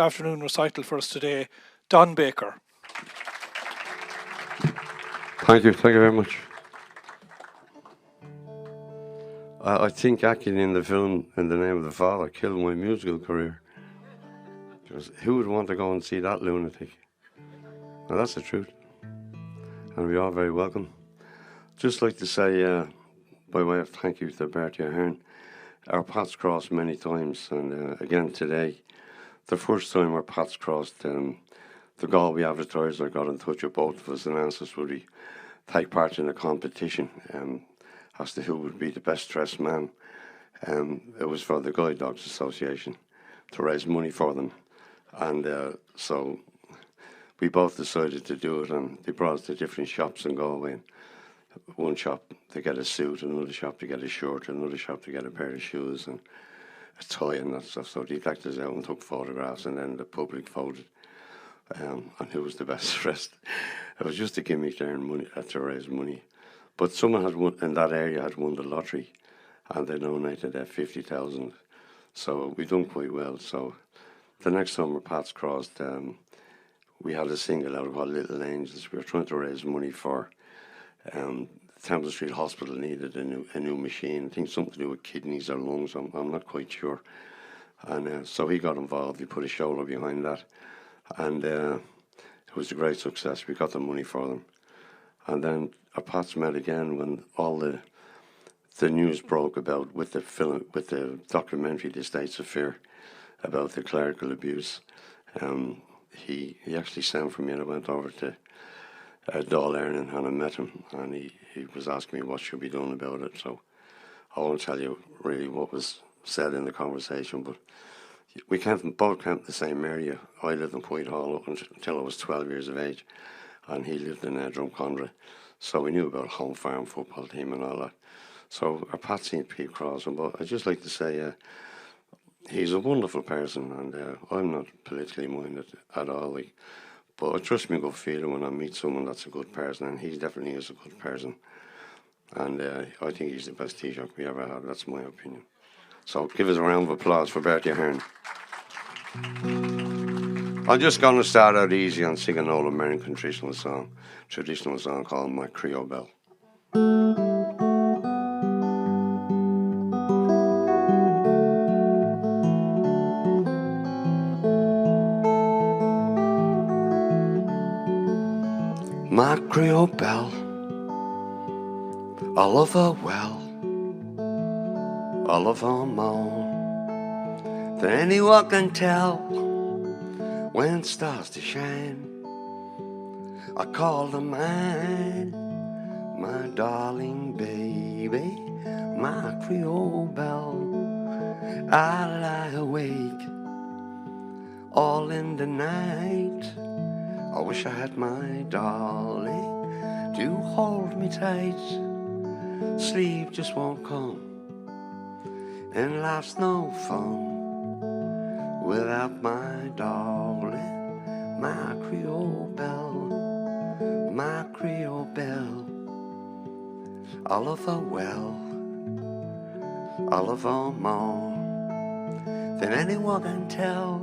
afternoon recital for us today, Don Baker. Thank you very much. I think acting in the film In the Name of the Father killed my musical career. Because who would want to go and see that lunatic? Now that's the truth. And we are very welcome. Just like to say, by way of thank you to Bertie Ahern, our paths crossed many times, and again today, the first time our paths crossed, the Galway advertiser got in touch with both of us and asked us would we take part in a competition as to who would be the best dressed man. It was for the Guide Dogs Association to raise money for them, and so we both decided to do it, and they brought us to different shops in Galway. One shop to get a suit, another shop to get a shirt, another shop to get a pair of shoes and a tie and that stuff. So they decked us out and took photographs, and then the public voted on who was the best dressed. It was just a gimmick to earn money, to raise money. But someone had won, in that area had won the lottery, and they donated 50,000. So we done quite well. So the next summer, paths crossed. We had a single out called Little Angels. We were trying to raise money for Temple Street Hospital needed a new machine. I think something to do with kidneys or lungs. I'm not quite sure. And so he got involved. He put his shoulder behind that, and it was a great success. We got the money for them, and then our paths met again when all the news broke about with the documentary The States of Fear about the clerical abuse. He actually sent for me, and I went over to Dáil Éireann, and I met him, and he was asking me what should be done about it. So I won't tell you really what was said in the conversation, but we both came from the same area. I lived in Whitehall up until I was 12 years of age, and he lived in Drumcondra. So we knew about home farm football team and all that. So our paths seemed to be crossing, but I'd just like to say he's a wonderful person, and I'm not politically minded at all. But I trust my gut feeling when I meet someone that's a good person, and he definitely is a good person. And I think he's the best Taoiseach we ever had. That's my opinion. So give us a round of applause for Bertie Ahern. I'm just going to start out easy and sing an old American traditional song called My Creole Belle. My Creole belle, I love her well, I love her more than anyone can tell. When it starts to shine, I call her mine, my darling baby, my Creole belle. I lie awake all in the night. I wish I had my darling to hold me tight. Sleep just won't come, and life's no fun without my darling, my Creole belle, my Creole belle. I love her well, I love her more than anyone can tell.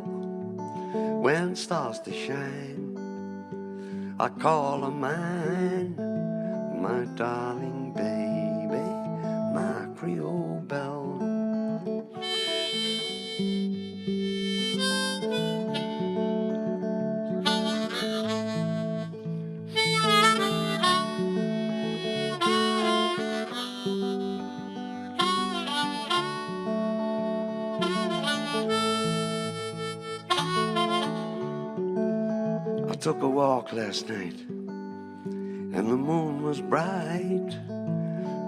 When it starts to shine, I call her mine, my darling baby, my Creole belle. I took a walk last night, and the moon was bright.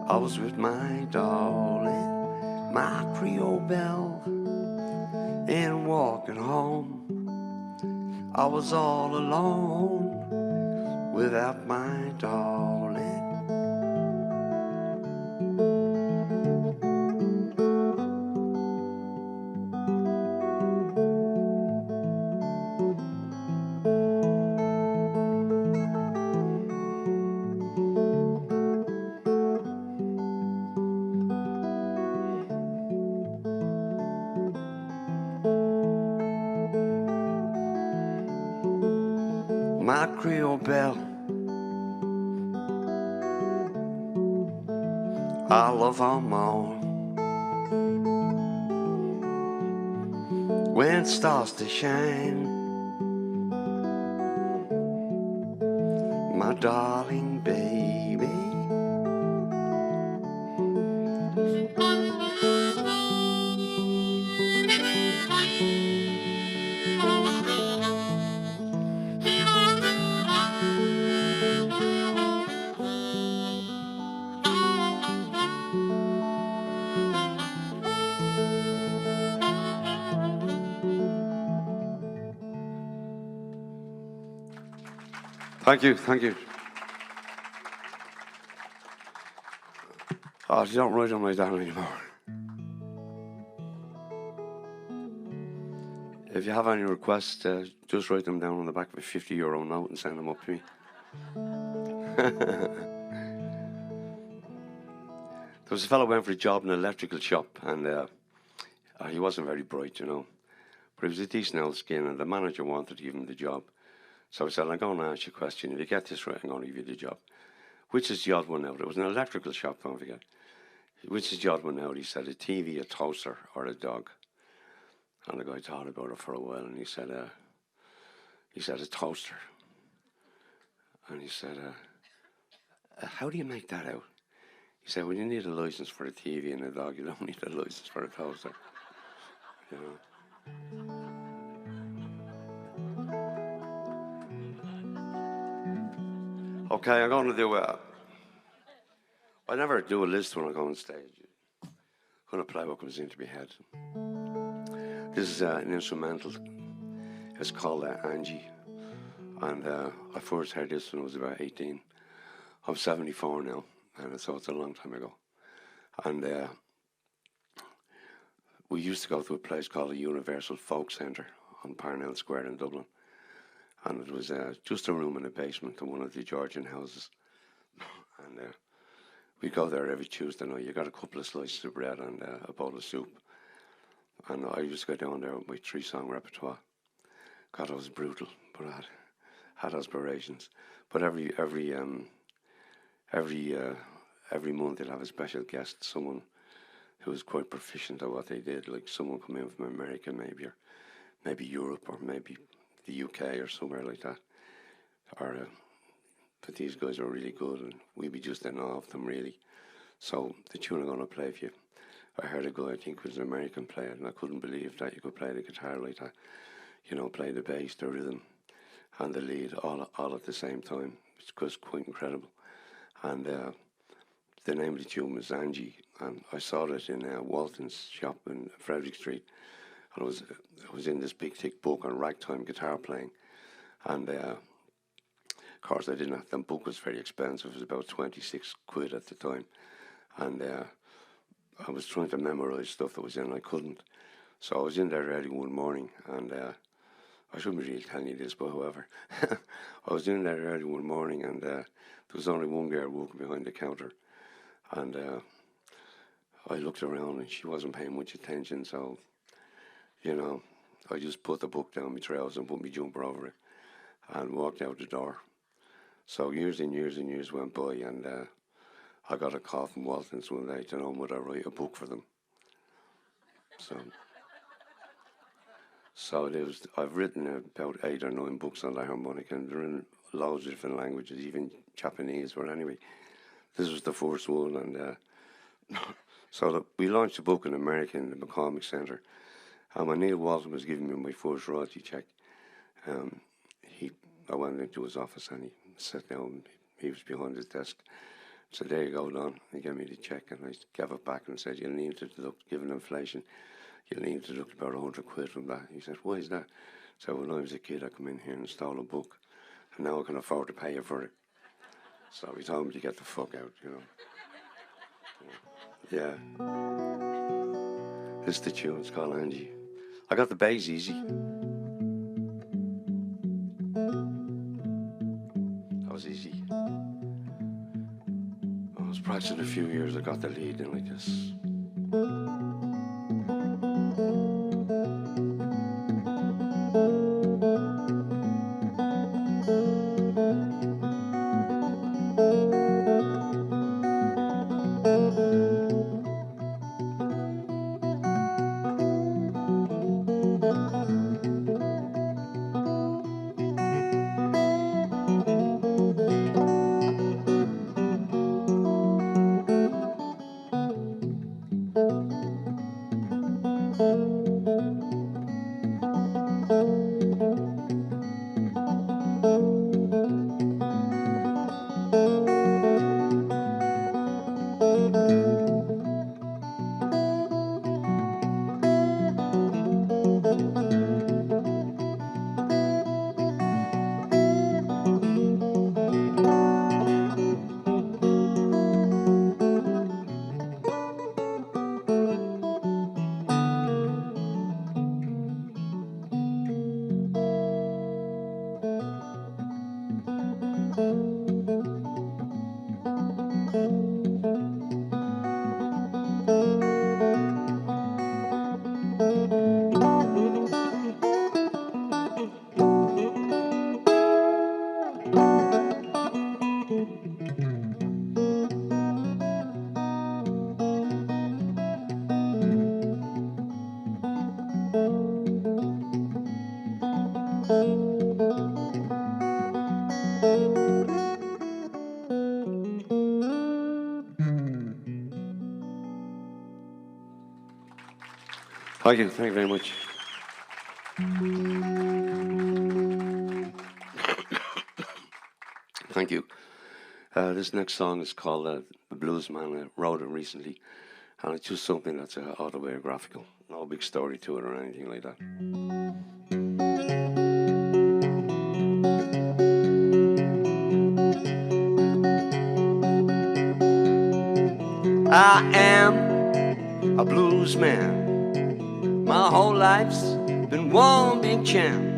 I was with my darling, my Creole belle, and walking home, I was all alone without my darling. my Creole belle. I love them all. When it starts to shine, my darling baby. Thank you, thank you. Oh, you don't write them like that anymore. If you have any requests, just write them down on the back of a €50 note and send them up to me. There was a fellow who went for a job in an electrical shop, and he wasn't very bright, you know. But he was a decent old skin, and the manager wanted to give him the job. So I said, I'm going to ask you a question. If you get this right, I'm going to give you the job. Which is the odd one out? It was an electrical shop, don't forget. Which is the odd one out? He said, a TV, a toaster, or a dog. And the guy thought about it for a while, and he said, a toaster. And he said, how do you make that out? He said, well, you need a license for a TV and a dog. You don't need a license for a toaster. You know. Okay, I'm going to do I never do a list when I go on stage. I'm going to play what comes into my head. This is an instrumental. It's called Angie. And I first heard this when I was about 18. I'm 74 now, and so it's a long time ago. And we used to go to a place called the Universal Folk Centre on Parnell Square in Dublin. And it was just a room in the basement in one of the Georgian houses. And we'd go there every Tuesday night. You got a couple of slices of bread and a bowl of soup. And I used to go down there with my 3-song repertoire. God, I was brutal, but I had aspirations. But every month they'd have a special guest, someone who was quite proficient at what they did, like someone come in from America maybe, or maybe Europe, or maybe the UK or somewhere like that. But these guys are really good, and we'd be just in awe of them, really. So the tune I'm going to play for you, I heard a guy, I think was an American player, and I couldn't believe that you could play the guitar like that. You know, play the bass, the rhythm, and the lead all at the same time. It's just quite incredible. And the name of the tune was Angie, and I saw it in Walton's shop in Frederick Street. And it was in this big thick book on ragtime guitar playing. And of course I didn't have, the book was very expensive. It was about 26 quid at the time. And I was trying to memorize stuff that was in, I couldn't. So I was in there early one morning, and I shouldn't be really telling you this, but however, I was in there early one morning, and there was only one girl walking behind the counter. And I looked around, and she wasn't paying much attention, so, you know, I just put the book down my trousers and put my jumper over it and walked out the door. So years and years and years went by, and I got a call from Walton's one day to know would I write a book for them. So I've written about 8 or 9 books on the harmonica, and they're in loads of different languages, even Japanese. But anyway, this was the first one, and so we launched the book in America in the McCormick Centre. And when Neil Walton was giving me my first royalty check, I went into his office and he sat down. He was behind his desk. So there you go, Don. He gave me the check, and I gave it back and said, "You'll need to deduct, given inflation, you'll need to deduct about 100 quid from that." He said, "Why is that?" So when I was a kid, I come in here and stole a book, and now I can afford to pay you for it. So he told me to get the fuck out, you know. Yeah. This is the tune. It's called Angie. I got the bass easy. That was easy. I was practicing a few years. I got the lead in like this. Thank you very much. Thank you. This next song is called The Blues Man. I wrote it recently, and it's just something that's autobiographical. No big story to it or anything like that. I am a blues man. My whole life's been one big jam.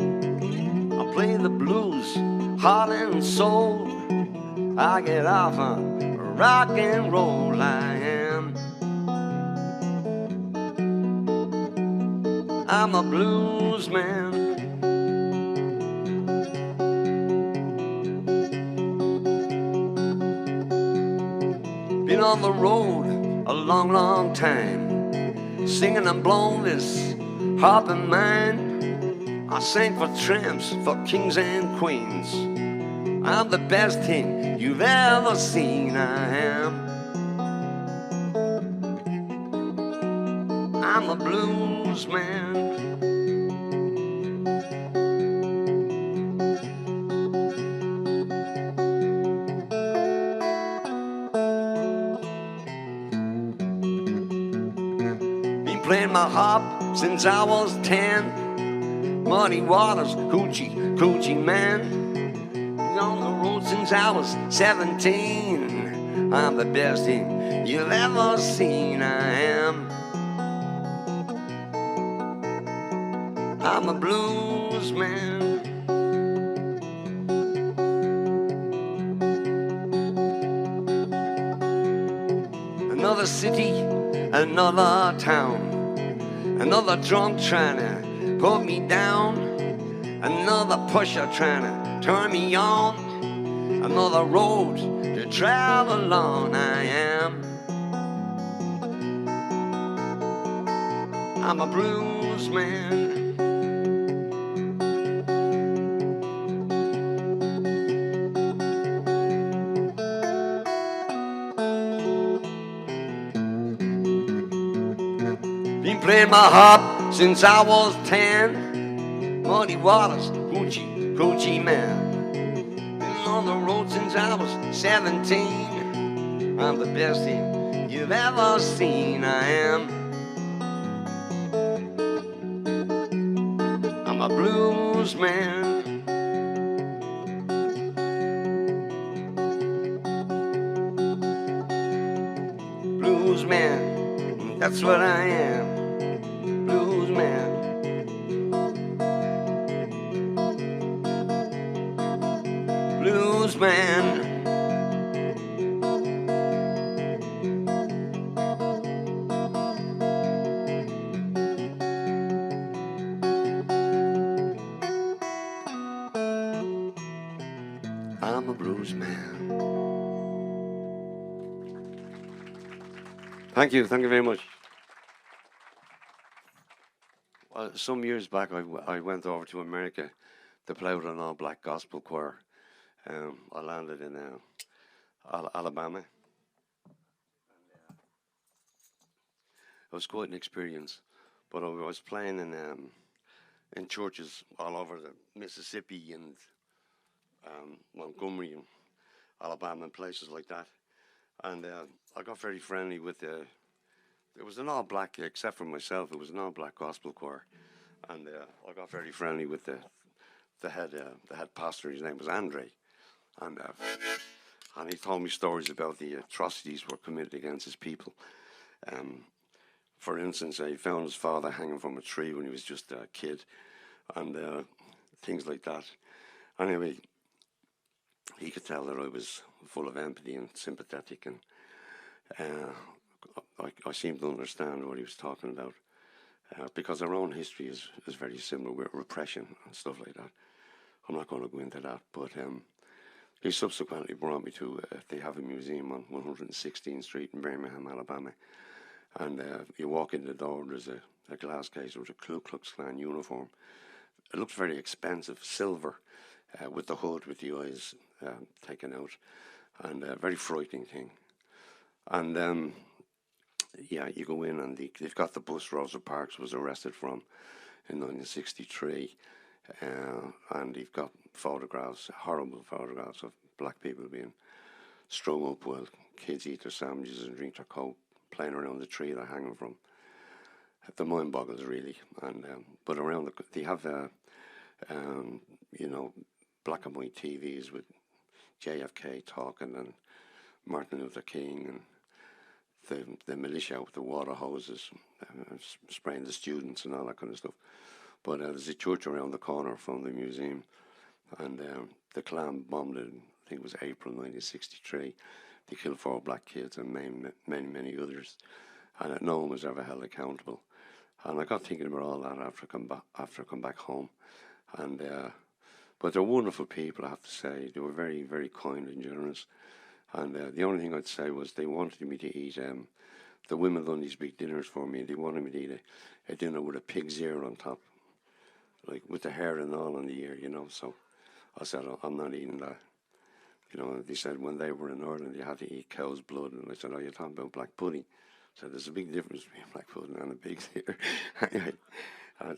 I play the blues, heart and soul. I get off on rock and roll. I am. I'm a blues man. Been on the road a long, long time, singing and blowing this harp of mine. I sang for tramps, for kings and queens. I'm the best thing you've ever seen. I am. I'm a blues man. Been playing my harp since I was 10. Muddy waters, hoochie, coochie man. Been on the road since I was 17. I'm the best thing you've ever seen. I am. I'm a blues man. Another city, another town, another drunk trying to put me down, another pusher trying to turn me on, another road to travel on. I am. I'm a blues man. Been playing my harp since I was 10. Muddy waters, hoochie, coochie man. Been on the road since I was 17. I'm the best thing you've ever seen. I am. I'm a blues man. Blues man, that's what I am. Blues man. Blues man. I'm a blues man. Thank you very much. Well, some years back, I went over to America to play with an all-black gospel choir. I landed in Alabama. It was quite an experience, but I was playing in churches all over the Mississippi and Montgomery and Alabama and places like that. And I got very friendly with the. It was an all-black, except for myself. It was an all-black gospel choir, and I got very friendly with the head pastor. His name was Andre, and he told me stories about the atrocities were committed against his people. For instance, he found his father hanging from a tree when he was just a kid, and things like that. Anyway, he could tell that I was full of empathy and sympathetic, and I seemed to understand what he was talking about, because our own history is very similar with repression and stuff like that. I'm not going to go into that, but he subsequently brought me to, they have a museum on 116th Street in Birmingham, Alabama, and you walk in the door, there's a glass case with a Ku Klux Klan uniform it looked very expensive, silver, with the hood with the eyes taken out, and a very frightening thing. And yeah, you go in and they've got the bus Rosa Parks was arrested from in 1963, and they've got photographs, horrible photographs of black people being strung up while kids eat their sandwiches and drink their coke, playing around the tree they're hanging from. The mind boggles really, and but around they have you know, black and white TVs with JFK talking and Martin Luther King and the militia with the water hoses, spraying the students and all that kind of stuff. But there's a church around the corner from the museum, and the Klan bombed it, I think it was April 1963. They killed 4 black kids and many others, and no one was ever held accountable. And I got thinking about all that after I come back home. And but they're wonderful people, I have to say. They were very, very kind and generous. And the only thing I'd say was they wanted me to eat, the women done these big dinners for me, and they wanted me to eat a dinner with a pig's ear on top, like with the hair and all on the ear, you know. So I said, oh, I'm not eating that. You know, they said when they were in Ireland, you had to eat cow's blood. And I said, oh, you're talking about black pudding. So there's a big difference between black pudding and a pig's ear. Anyway,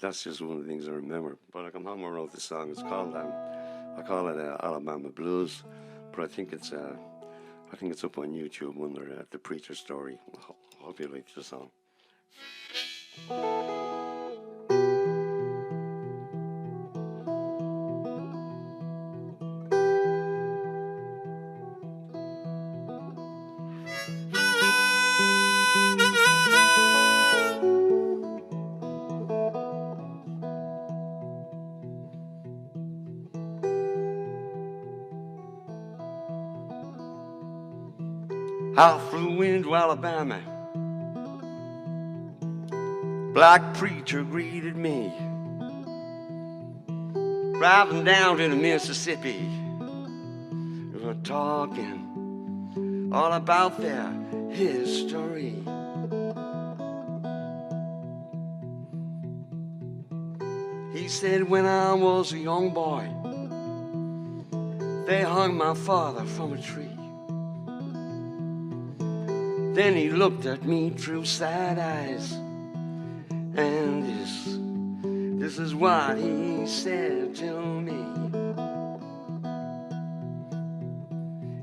that's just one of the things I remember. But I come home and wrote this song. It's called, I call it Alabama Blues, but I think it's up on YouTube under The Preacher Story. I hope you like the song. I flew into Alabama. Black preacher greeted me. Driving down to the Mississippi, we were talking all about their history. He said when I was a young boy, they hung my father from a tree. Then he looked at me through sad eyes, and this is what he said to me.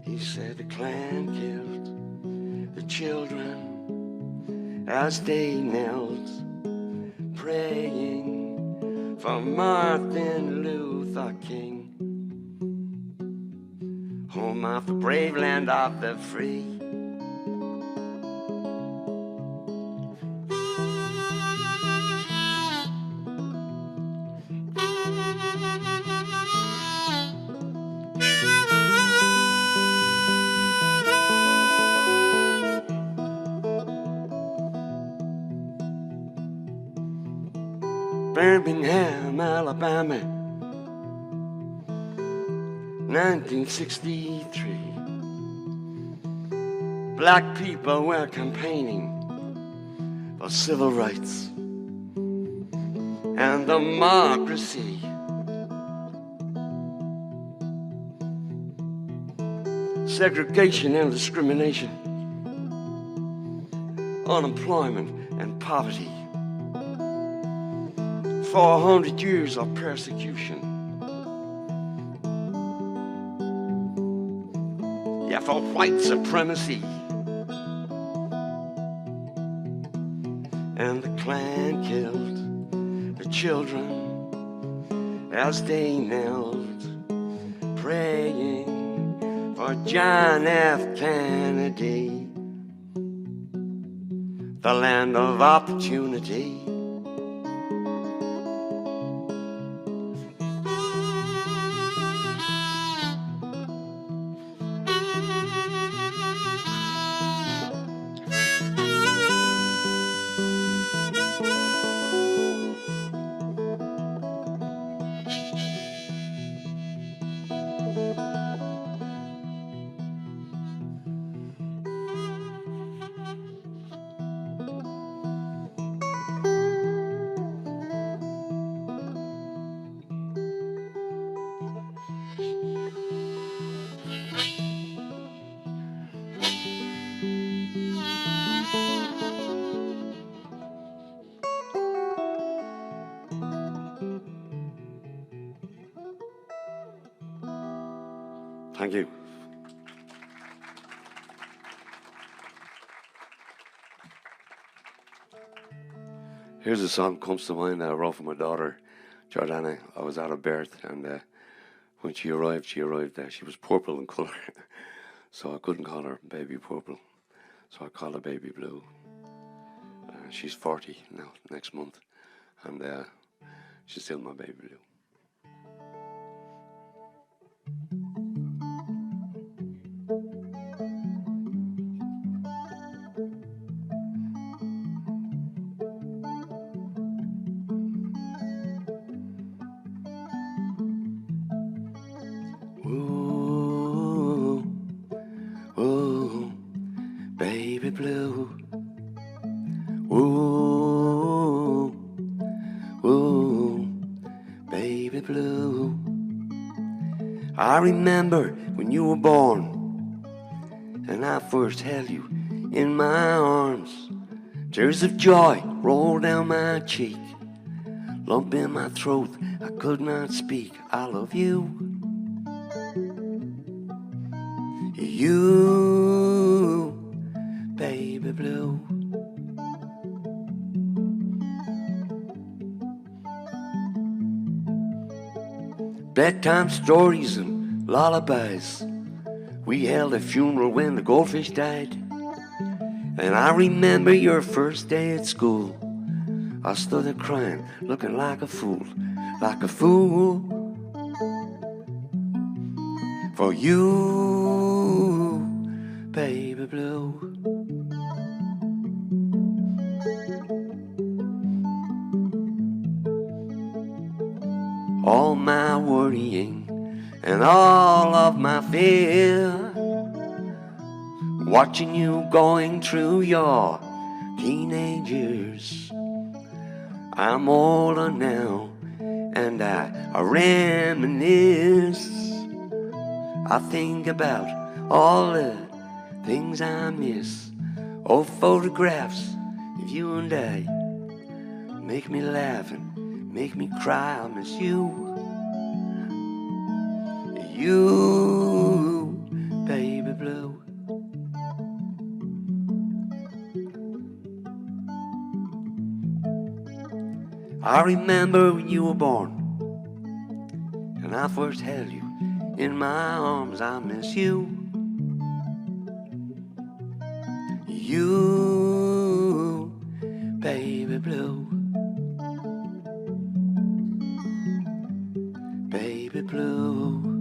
He said the Klan killed the children as they knelt praying for Martin Luther King, home of the brave, land of the free. Birmingham, Alabama, 1963. Black people were campaigning for civil rights and democracy. Segregation and discrimination, unemployment and poverty. 400 years of persecution. Yeah, for white supremacy. And the Klan killed the children as they knelt praying for John F. Kennedy, the land of opportunity. Thank you. Here's a song comes to mind I wrote for my daughter, Jordana. I was at her birth, and when she arrived, she was purple in colour. So I couldn't call her Baby Purple. So I called her Baby Blue. She's 40 now, next month. And she's still my Baby Blue. Ooh, ooh, Baby Blue. Ooh, ooh, Baby Blue. I remember when you were born, and I first held you in my arms. Tears of joy rolled down my cheek, lump in my throat, I could not speak. I love you. You, Baby Blue. Bedtime stories and lullabies. We held a funeral when the goldfish died. And I remember your first day at school. I stood there crying, looking like a fool, for you, Baby Blue. All my worrying and all of my fear, watching you going through your teenage years. I'm older now and I reminisce. I think about all the things I miss. Old photographs of you and I make me laugh and make me cry. I miss you. You, Baby Blue. I remember when you were born and I first held you in my arms. I miss you. You, Baby Blue. Baby Blue.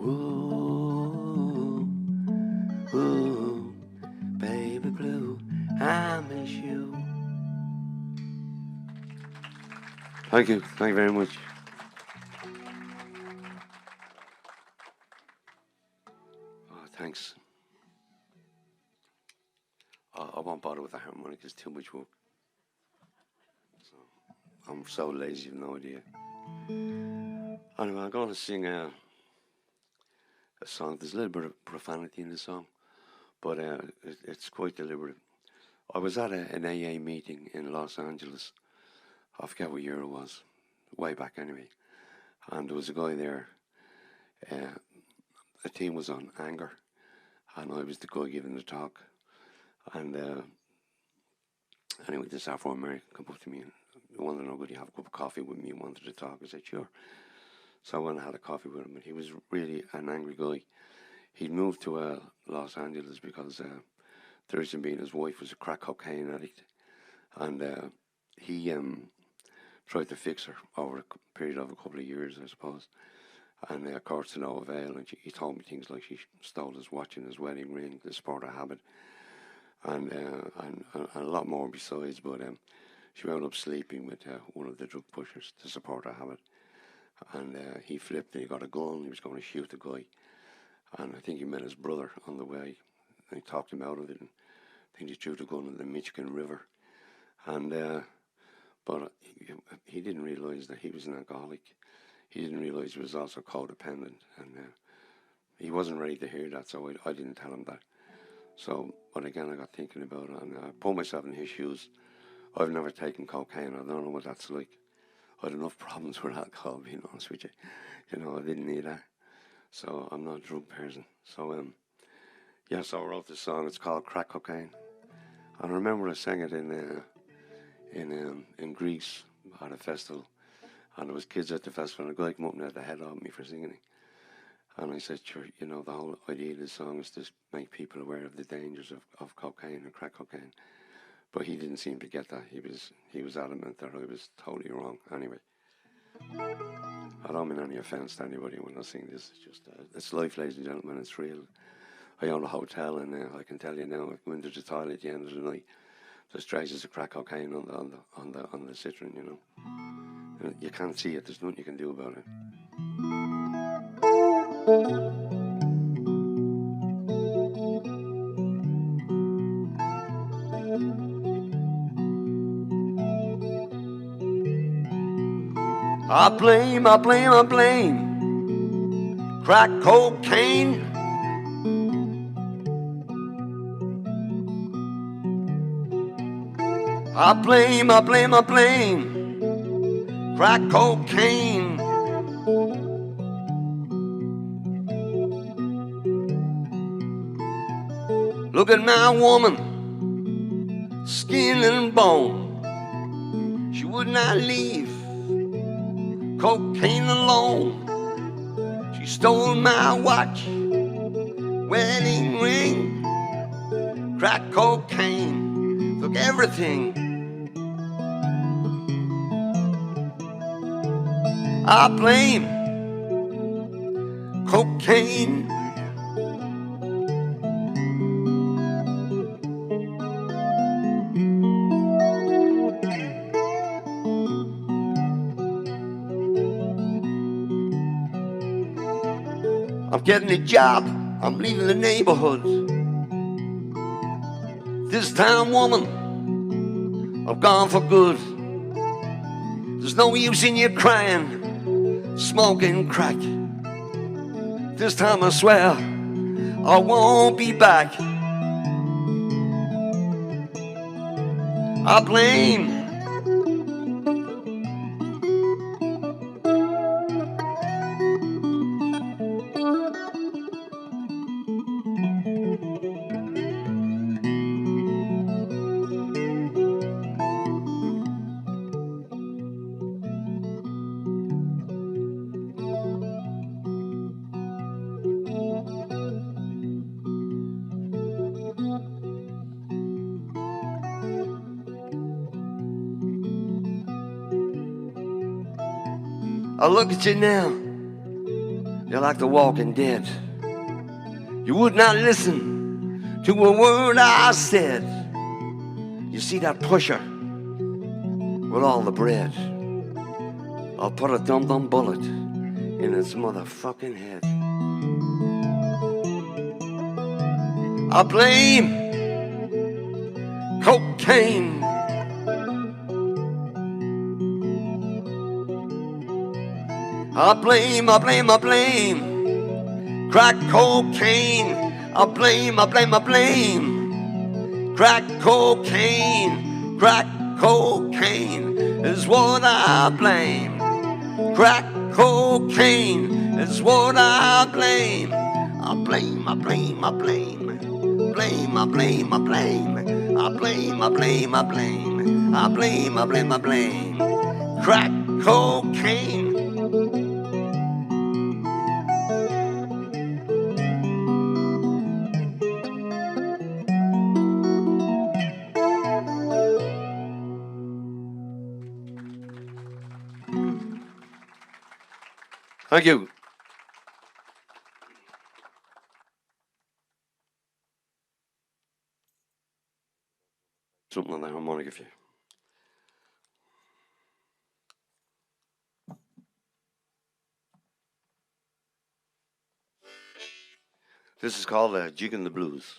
Ooh, ooh, Baby Blue, I miss you. Thank you very much. Oh, thanks. I won't bother with the harmonica, it's too much work. So, I'm so lazy, you have no idea. Anyway, I'm going to sing a song. There's a little bit of profanity in the song, but it's quite deliberate. I was at an AA meeting in Los Angeles. I forget what year it was, way back anyway. And there was a guy there. The team was on anger, and I was the guy giving the talk. And anyway, this Afro-American come up to me and wanted to know, would he have a cup of coffee with me and wanted to talk. I said, sure. So I went and had a coffee with him, and he was really an angry guy. He'd moved to Los Angeles because Thursday being his wife was a crack cocaine addict, and he tried to fix her over a period of a couple of years, I suppose. And of course, to no avail. And he told me things like she stole his watch and his wedding ring to support her habit, and a lot more besides. But she wound up sleeping with one of the drug pushers to support her habit. And he flipped and he got a gun. He was going to shoot the guy. And I think he met his brother on the way. And he talked him out of it. And I think he threw the gun in the Michigan River. And but he didn't realise that he was an alcoholic. he didn't realise he was also codependent, and he wasn't ready to hear that, so I didn't tell him that. So, but again, I got thinking about it, and I put myself in his shoes. I've never taken cocaine. I don't know what that's like. I had enough problems with alcohol, being honest with you. You know, I didn't need that. So I'm not a drug person. So, yeah, so I wrote this song. It's called Crack Cocaine. And I remember I sang it in Greece at a festival. And there was kids at the festival, and a guy came up and had the head of me for singing it. And I said, sure, you know, the whole idea of this song is to make people aware of the dangers of cocaine and crack cocaine. But he didn't seem to get that. He was adamant that I was totally wrong. Anyway, I don't mean any offence to anybody when I sing this. It's just, it's life, ladies and gentlemen. It's real. I own a hotel, and I can tell you now, I go into the toilet at the end of the night. There's traces of crack cocaine on the citron, you know. You can't see it. There's nothing you can do about it. I blame crack cocaine. I blame crack cocaine. Look at my woman, skin and bone. She would not leave cocaine alone. She stole my watch, wedding ring, crack cocaine, took everything. I blame cocaine. I'm getting a job, I'm leaving the neighborhood. This time, woman, I'm gone for good. There's no use in you crying, smoking crack. This time I swear I won't be back. I blame I look at you now, you're like the walking dead. You would not listen to a word I said. You see that pusher with all the bread? I'll put a dum-dum bullet in its motherfucking head. I blame cocaine. I blame crack cocaine. I blame crack cocaine. Crack cocaine is what I blame. Crack cocaine is what I blame. I blame. Blame. I blame. Crack cocaine. Thank you. Something on the harmonic if you. This is called Jigging the Blues.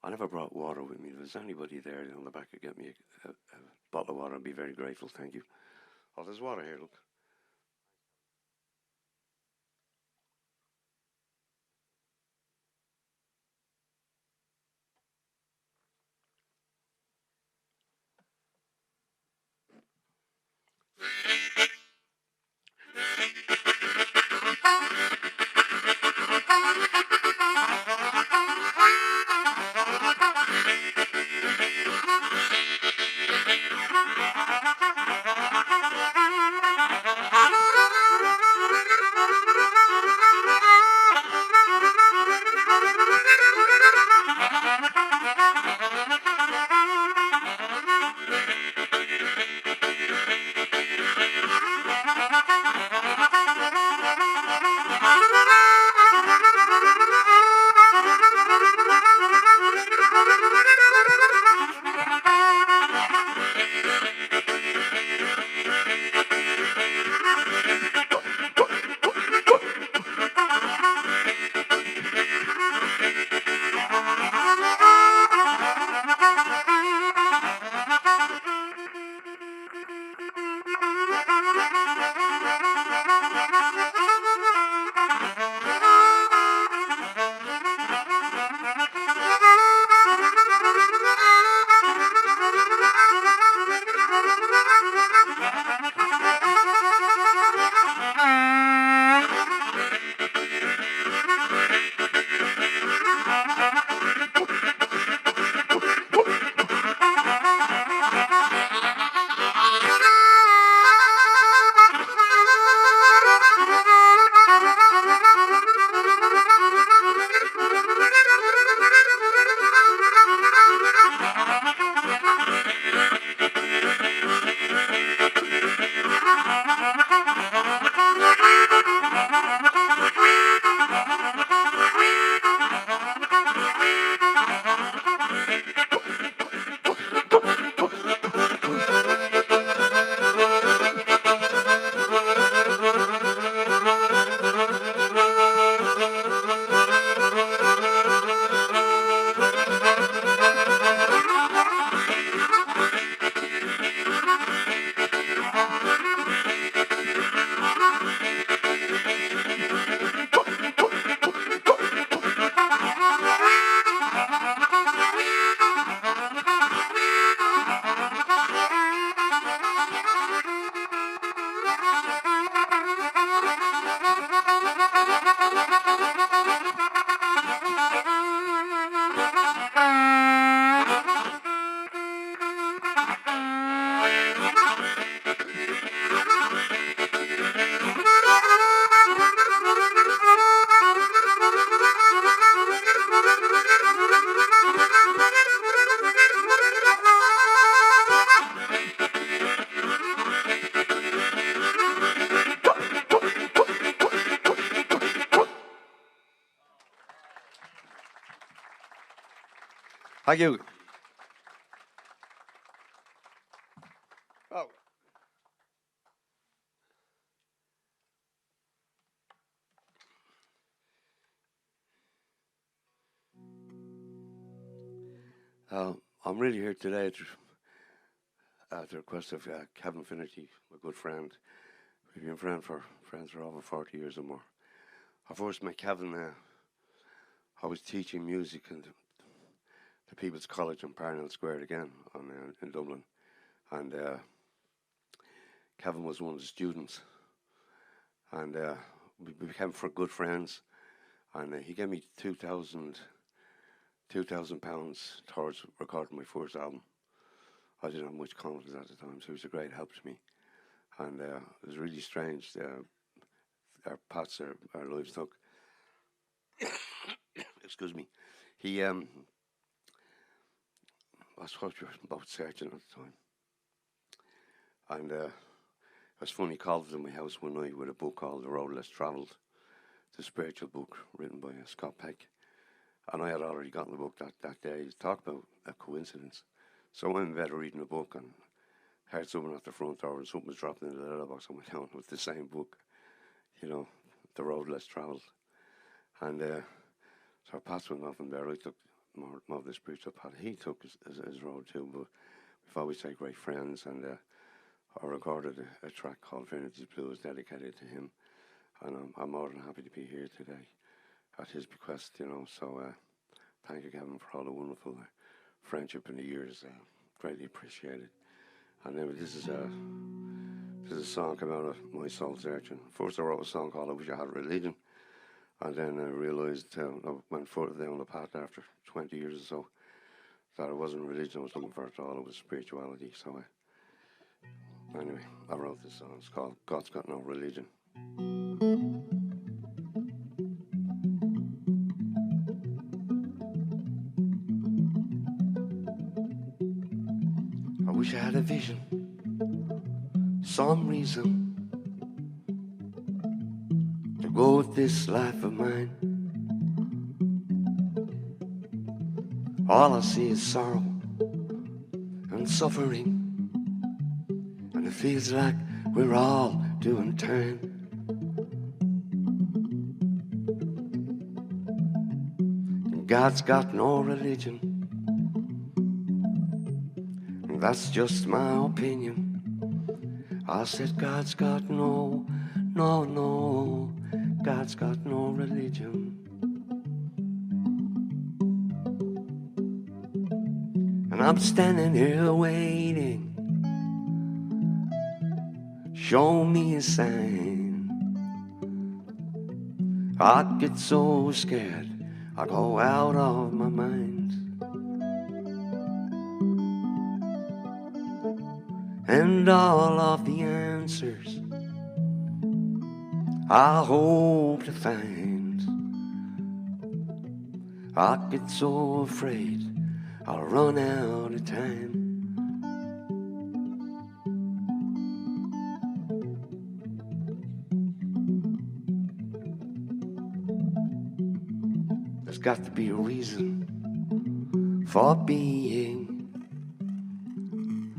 I never brought water with me. If there's anybody there on the back who get me a bottle of water, I'd be very grateful. Thank you. Oh, there's water here, look. Thank you. Oh. I'm really here today at the request of Kevin Finnerty, my good friend. We've been friends for over 40 years or more. I first met Kevin. I was teaching music in the People's College in Parnell Square again in Dublin, and Kevin was one of the students, and we became good friends. And he gave me £2,000 towards recording my first album. I didn't have much confidence at the time, so he was a great help to me. And it was really strange. Our paths, our lives took. Excuse me. He, I was about searching at the time. And it was funny, he called to my house one night with a book called The Road Less Travelled, the spiritual book written by Scott Peck. And I had already gotten the book that day. Talk about a coincidence. So I'm in bed reading the book and heard someone at the front door and something was dropped into the letterbox. I went down with the same book, The Road Less Travelled. And so our paths went off from there. I took more of the spiritual path he took his road too. But we've always had great friends, and I recorded a track called Trinity's Blues dedicated to him, and I'm more than happy to be here today at his bequest, you know. So thank you, Kevin, for all the wonderful friendship in the years. Greatly appreciated. And then this is a song come out of my soul searching. First I wrote a song called I Wish I Had Religion, and then I realised I went further down the path after 20 years or so that it wasn't religion I was looking for at all, it was spirituality. So anyway, I wrote this song. It's called God's Got No Religion. I wish I had a vision, some reason to go with this life of mine. All I see is sorrow and suffering, and it feels like we're all doing time. And God's got no religion, and that's just my opinion. I said God's got no, God's got no religion. And I'm standing here waiting, show me a sign. I get so scared, I go out of my mind. And all of the answers I hope to find, I get so afraid I'll run out of time. There's got to be a reason for being,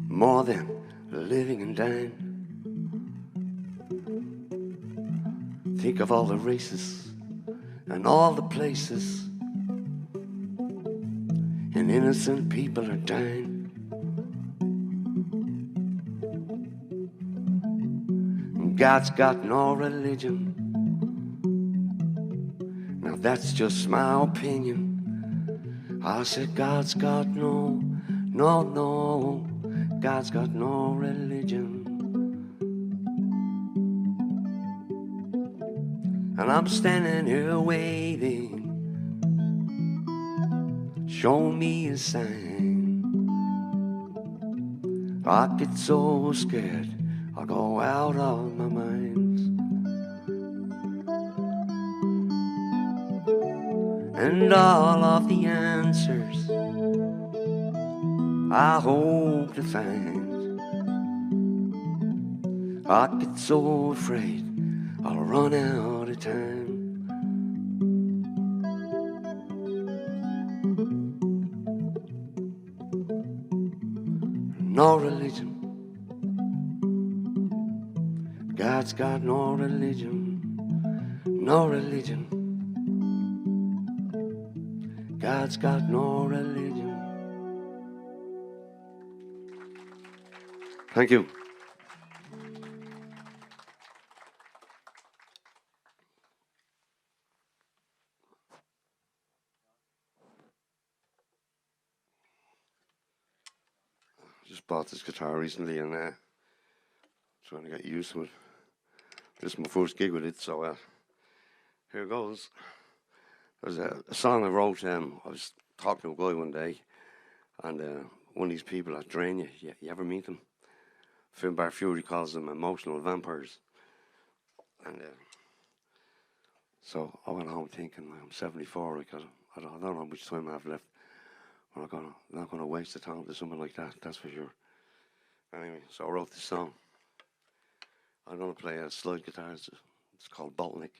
more than living and dying. Think of all the races and all the places, and innocent people are dying. And God's got no religion. Now that's just my opinion. I said God's got no, God's got no religion. And I'm standing here waiting, show me a sign. I get so scared, I go out of my mind. And all of the answers I hope to find, I get so afraid I'll run out of time. No religion, God's got no religion. No religion, God's got no religion. Thank you. Just bought this guitar recently and trying to get used to it. This is my first gig with it, so here goes. There's a song I wrote. I was talking to a guy one day, and one of these people that drain you, you ever meet them? Finbar Fury calls them emotional vampires. And so I went home thinking, I'm 74, because I don't know how much time I have left. I'm not gonna waste the time to something like that, that's for sure. Anyway, so I wrote this song. I'm gonna play a slide guitar. It's called Bottleneck.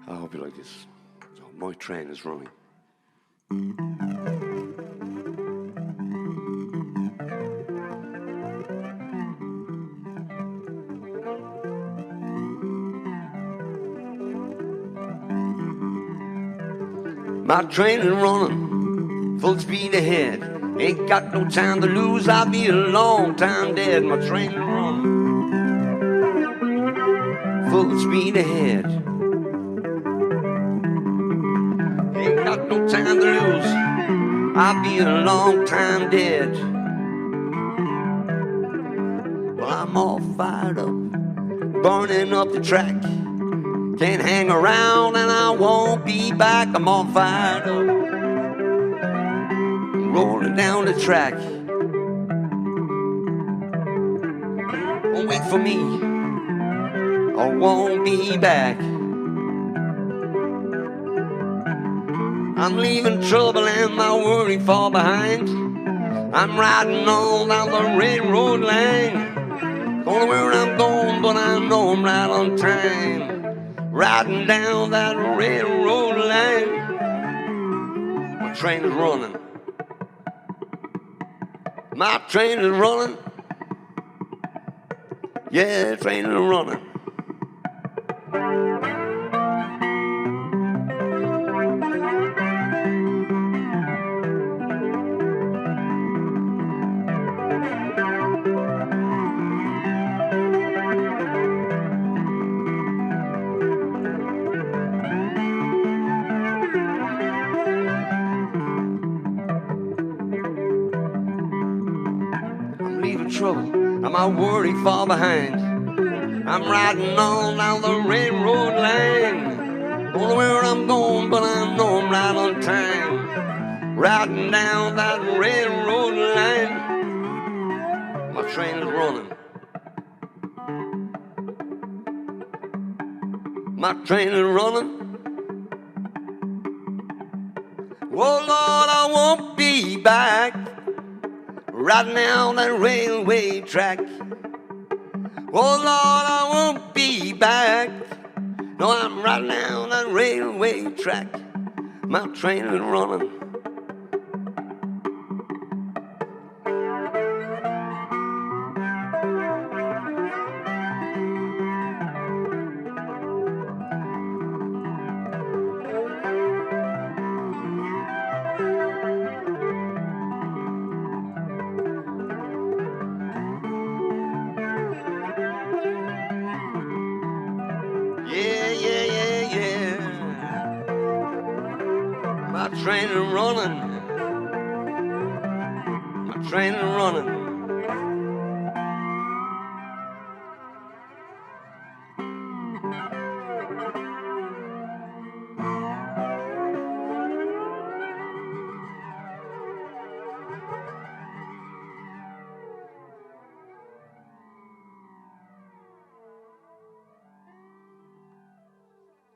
I hope you like this. So my train is running. My train is running full speed ahead. Ain't got no time to lose, I'll be a long time dead. My train is running full speed ahead. Ain't got no time to lose, I'll be a long time dead. Well, I'm all fired up, burning up the track. Can't hang around and I won't be back. I'm all fired up, rolling down the track. Won't wait for me, I won't be back. I'm leaving trouble and my worry far behind. I'm riding on down the railroad line. Don't know where I'm going, but I know I'm right on time. Riding down that railroad line. My train is running. My train is running. Yeah, train is running. Trouble, and my worry far behind. I'm riding on down the railroad line. Don't know where I'm going, but I know I'm right on time. Riding down that railroad line. My train is running. My train is running. Oh Lord, I won't be back. Riding down that railway track. Oh Lord, I won't be back. No, I'm riding down that railway track. My train is running. My train is running. My train is running.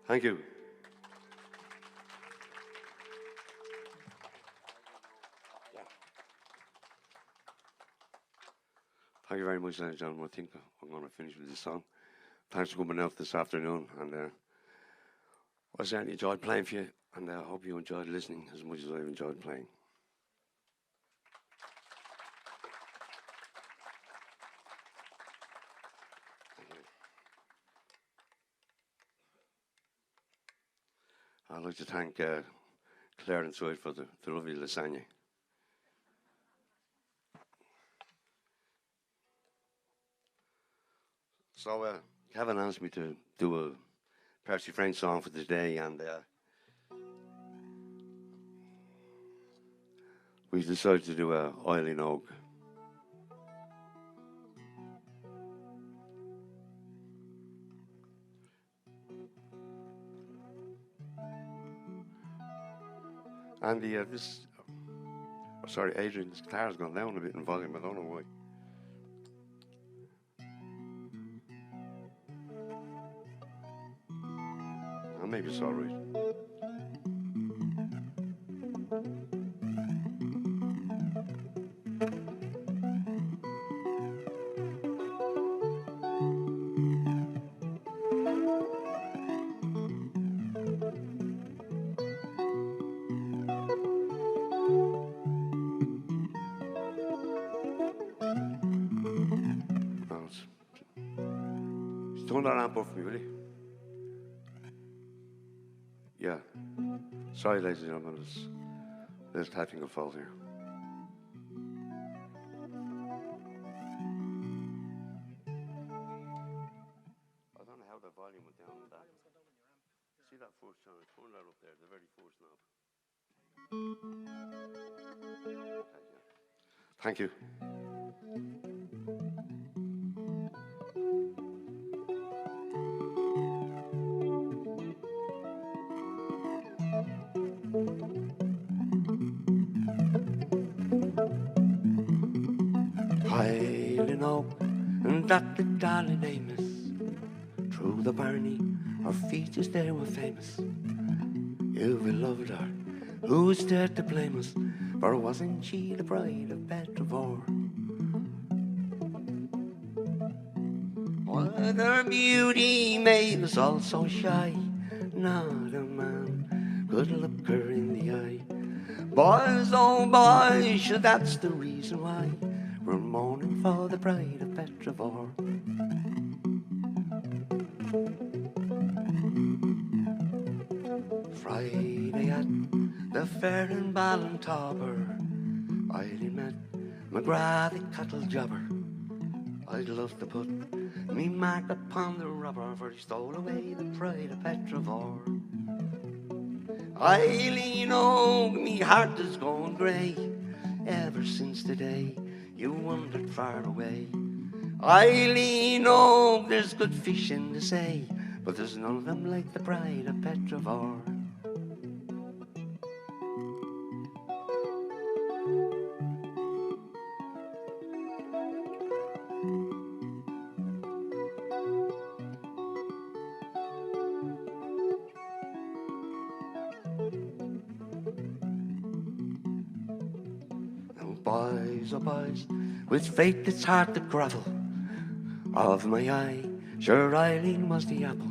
Thank you. Thank you very much, gentlemen. I think I'm going to finish with this song. Thanks for coming out this afternoon, and I certainly enjoyed playing for you, and I hope you enjoyed listening as much as I've enjoyed playing. I'd like to thank Claire and Zoe for the lovely lasagna. So Kevin asked me to do a Percy French song for today, and we decided to do a Oiling Oak. And sorry, Adrian, this guitar's gone down a bit in volume. I don't know why. Well, maybe it's all right. Turn that amp off for me, will you? Yeah. Sorry, ladies and gentlemen, there's technical fault here. I don't know how the volume went down on that. See that first channel? Turn that up there, the very first knob. Thank you. Highland Oak, and that the darling Amos, through the barney, her features they were famous. You will loved her, who's there to blame us? For wasn't she the bride of Petrivore? But her beauty made us all so shy, not a man could look her in the eye. Boys, oh boys, sure that's the reason why we're mourning for the bride of Petrivore. Friday at the fair in Ballintobber, I met McGrath, the cattle jobber. I'd love to put me mark upon the robber, for he stole away the pride of Petrivore. Eileen, oh, me heart is going grey ever since the day you wandered far away. Eileen, oh, there's good fish in the sea, but there's none of them like the bride of Petrivore. Boys, oh boys, with faith it's hard to gravel. Of my eye, sure Eileen was the apple.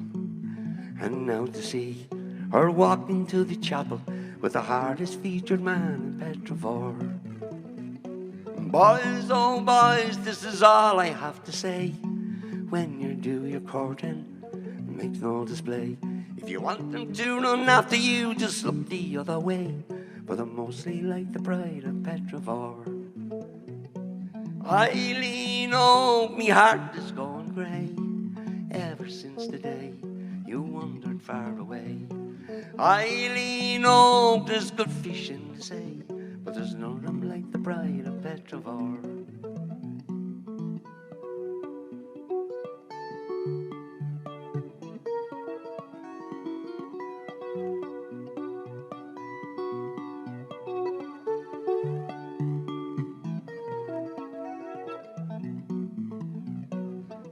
And now to see her walking to the chapel with the hardest featured man in Petrivore. Boys, oh boys, this is all I have to say. When you do your courting, make no display. If you want them to run after you, just look the other way. But I'm mostly like the bride of Petrivore. Eileen, oh, me heart is going grey ever since the day you wandered far away. Eileen, oh, there's good fish in the sea, but there's none of them like the bride of Petrivore.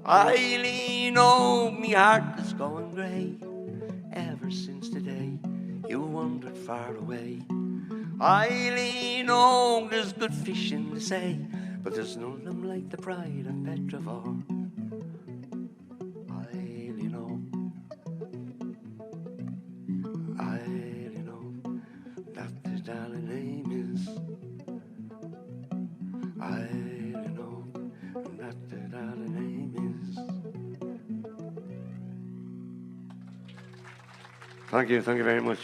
Eileen, oh, me heart is going grey ever since the day you wandered far away. Eileen, oh, there's good fish in the sea, but there's none of them like the bride of Petrivore. Eileen, oh, Eileen, oh, that the darling name is. Eileen, oh, that the darling name is. Thank you very much.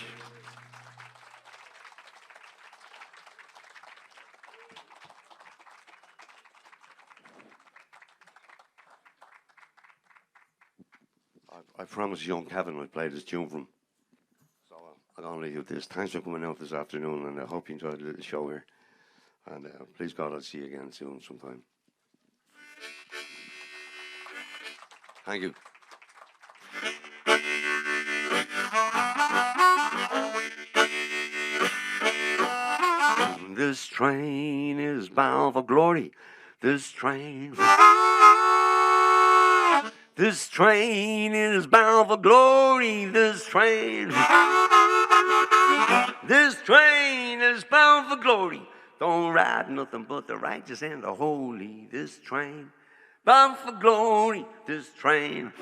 I promised young Kevin I'd play this tune from him. So I'm going to leave you with this. Thanks for coming out this afternoon, and I hope you enjoyed the little show here. And please God, I'll see you again soon sometime. Thank you. This train is bound for glory. This train is bound for glory. This train is bound for glory. Don't ride nothing but the righteous and the holy. This train bound for glory. This train.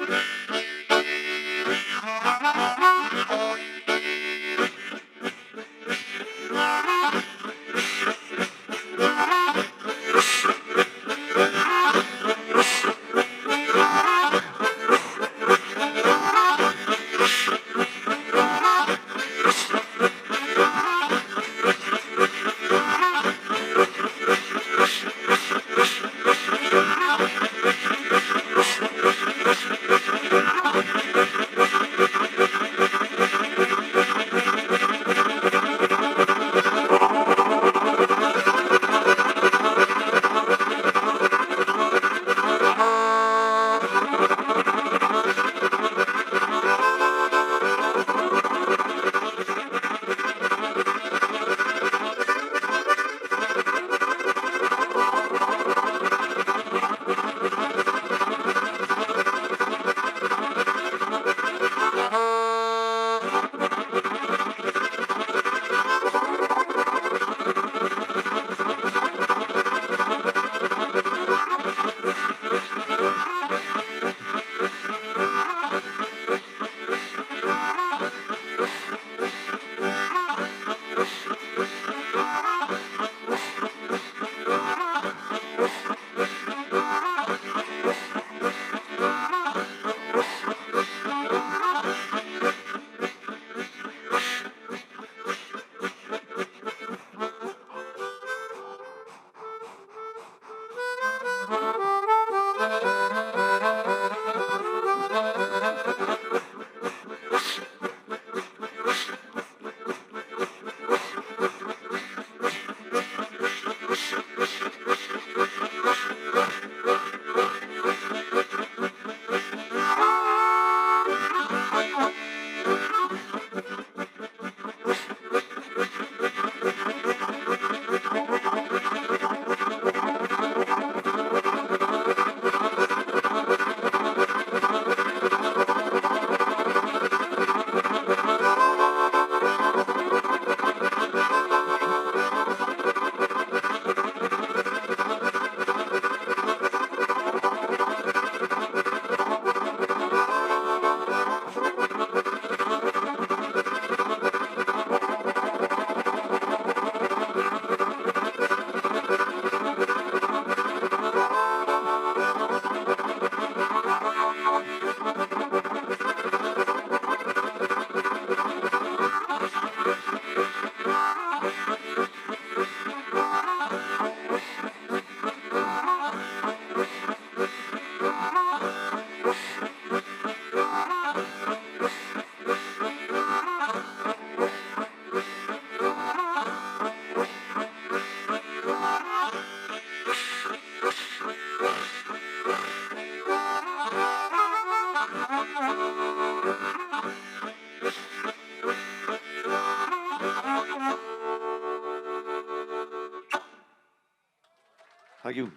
Thank you.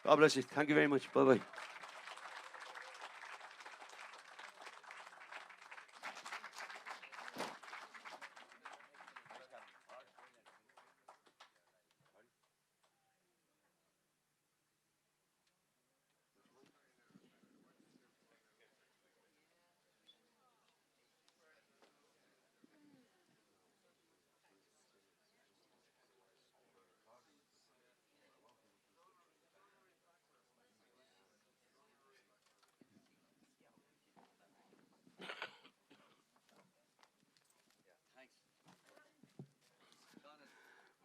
God bless you. Thank you very much. Bye-bye.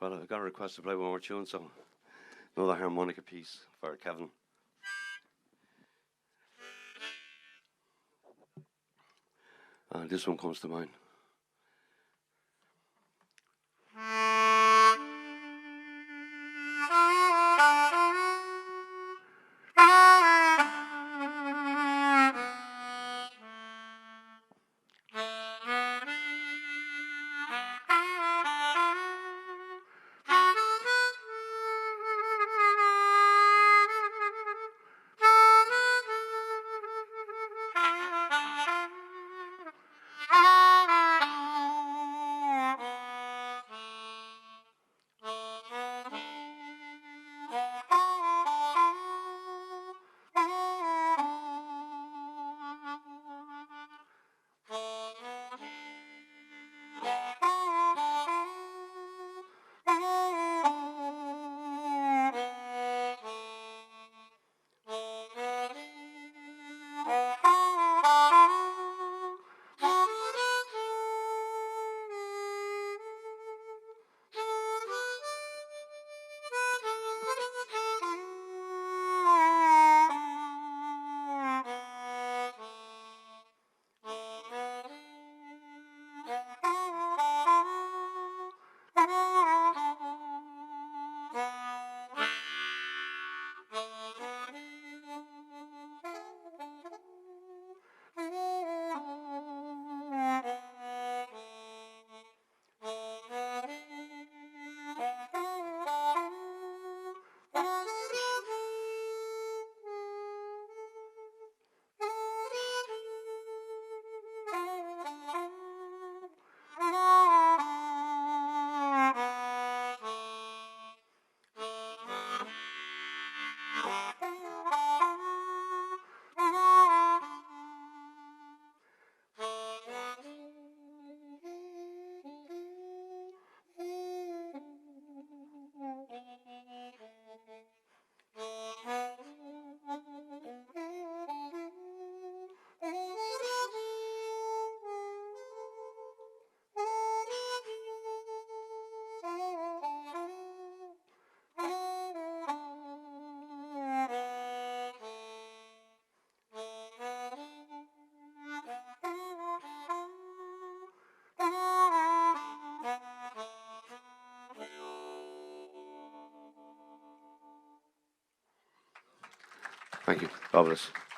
Well, I got a request to play one more tune, so another harmonica piece for Kevin. This one comes to mind. Thank you. God bless.